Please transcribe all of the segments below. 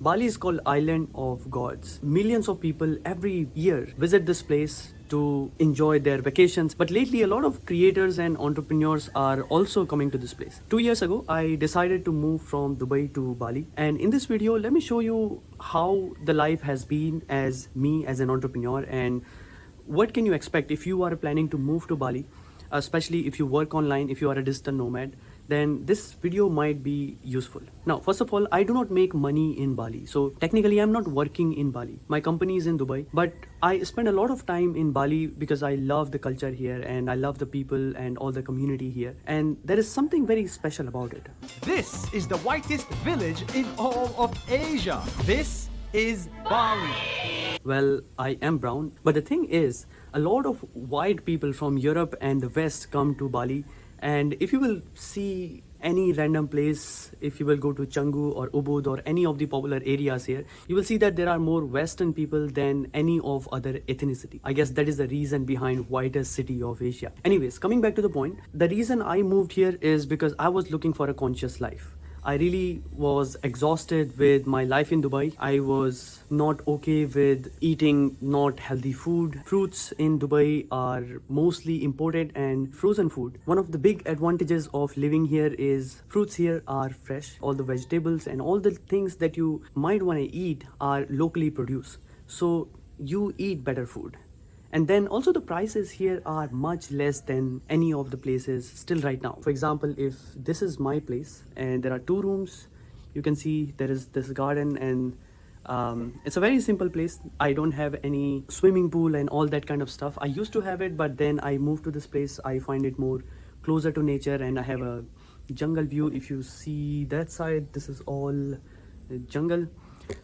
Bali is called Island of Gods. Millions of people every year visit this place to enjoy their vacations. But lately, a lot of creators and entrepreneurs are also coming to this place. 2 years ago, I decided to move from Dubai to Bali. And in this video, let me show you how the life has been as me as an entrepreneur and what can you expect if you are planning to move to Bali, especially if you work online, if you are a digital nomad, then this video might be useful. Now, first of all, I do not make money in Bali. So technically, I'm not working in Bali. My company is in Dubai, but I spend a lot of time in Bali because I love the culture here and I love the people and all the community here. And there is something very special about it. This is the whitest village in all of Asia. This is Bali. Well, I am brown, but the thing is, a lot of white people from Europe and the West come to Bali. And if you will see any random place, if you will go to Canggu or Ubud or any of the popular areas here, you will see that there are more Western people than any of other ethnicity. I guess that is the reason behind whitest city of Asia. Anyways, coming back to the point, the reason I moved here is because I was looking for a conscious life. I really was exhausted with my life in Dubai. I was not okay with eating not healthy food. Fruits in Dubai are mostly imported and frozen food. One of the big advantages of living here is fruits here are fresh. All the vegetables and all the things that you might want to eat are locally produced. So you eat better food. And then also the prices here are much less than any of the places still right now. For example, if this is my place and there are 2 rooms, you can see there is this garden and it's a very simple place. I don't have any swimming pool and all that kind of stuff. I used to have it, but then I moved to this place. I find it more closer to nature and I have a jungle view. If you see that side, this is all jungle.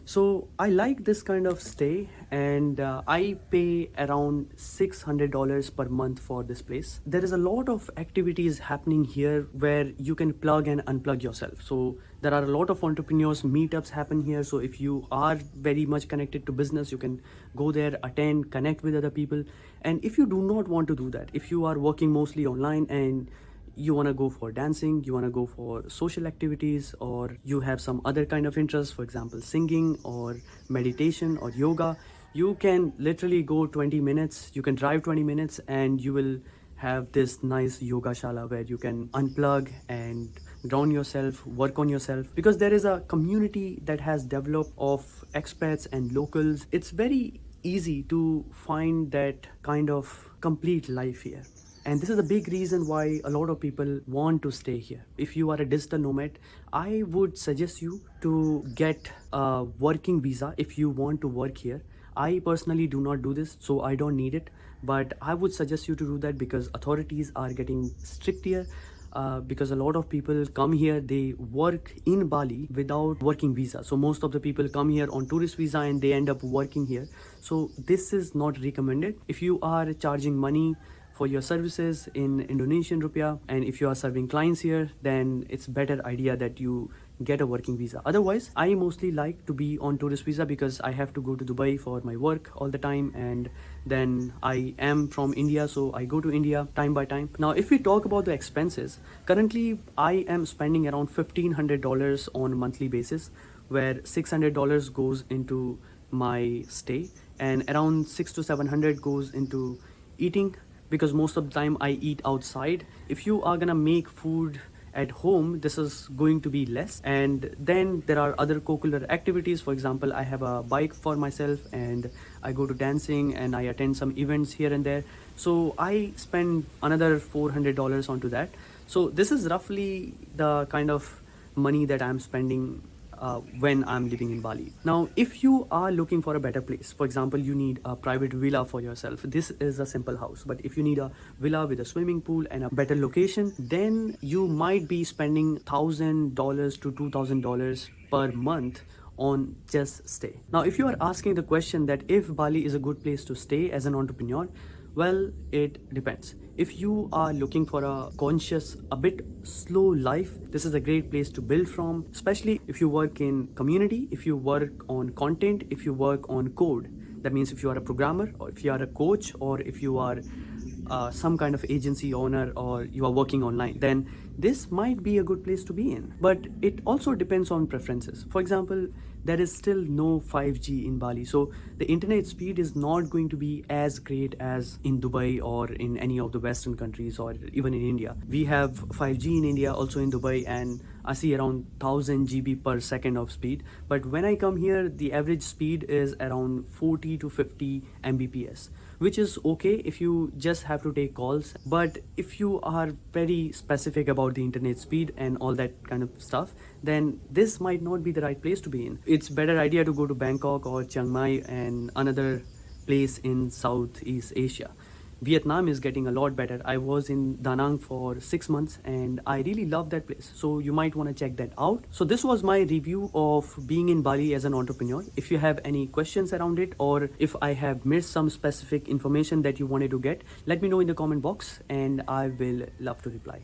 So I like this kind of stay and I pay around $600 per month for this place. There is a lot of activities happening here where you can plug and unplug yourself. So there are a lot of entrepreneurs meetups happen here. So if you are very much connected to business, you can go there, attend, connect with other people. And if you do not want to do that, if you are working mostly online and you want to go for dancing, you want to go for social activities, or you have some other kind of interest, for example, singing or meditation or yoga, you can literally go 20 minutes, you can drive 20 minutes and you will have this nice yoga shala where you can unplug and drown yourself, work on yourself, because there is a community that has developed of expats and locals. It's very easy to find that kind of complete life here. And this is a big reason why a lot of people want to stay here. If you are a digital nomad, I would suggest you to get a working visa if you want to work here. I personally do not do this, so I don't need it. But I would suggest you to do that because authorities are getting strict here. Because a lot of people come here, they work in Bali without working visa. So most of the people come here on tourist visa and they end up working here. So this is not recommended. If you are charging money for your services in Indonesian rupiah and if you are serving clients here, then it's better idea that you get a working visa. Otherwise, I mostly like to be on tourist visa because I have to go to Dubai for my work all the time, and then I am from India, so I go to India time by time. Now, if we talk about the expenses, currently I am spending around $1,500 on a monthly basis, where $600 goes into my stay and around 600 to 700 goes into eating, because most of the time I eat outside. If you are gonna make food at home, this is going to be less. And then there are other co-curricular activities. For example, I have a bike for myself and I go to dancing and I attend some events here and there. So I spend another $400 onto that. So this is roughly the kind of money that I'm spending when I'm living in Bali. Now, if you are looking for a better place, for example, you need a private villa for yourself. This is a simple house, but if you need a villa with a swimming pool and a better location, then you might be spending $1,000 to $2,000 per month on just stay. Now, if you are asking the question that if Bali is a good place to stay as an entrepreneur, well, it depends. If you are looking for a conscious, a bit slow life, this is a great place to build from, especially if you work in community, if you work on content, if you work on code. That means if you are a programmer or if you are a coach or if you are some kind of agency owner or you are working online, then this might be a good place to be in. But it also depends on preferences. For example, there is still no 5G in Bali, so the internet speed is not going to be as great as in Dubai or in any of the Western countries or even in India. We have 5G in India, also in Dubai, and I see around 1000 GB per second of speed. But when I come here, the average speed is around 40 to 50 Mbps, which is okay if you just have to take calls. But if you are very specific about the internet speed and all that kind of stuff, then this might not be the right place to be in. It's better idea to go to Bangkok or Chiang Mai and another place in Southeast Asia. Vietnam is getting a lot better. I was in Da Nang for 6 months and I really love that place. So you might want to check that out. So this was my review of being in Bali as an entrepreneur. If you have any questions around it, or if I have missed some specific information that you wanted to get, let me know in the comment box and I will love to reply.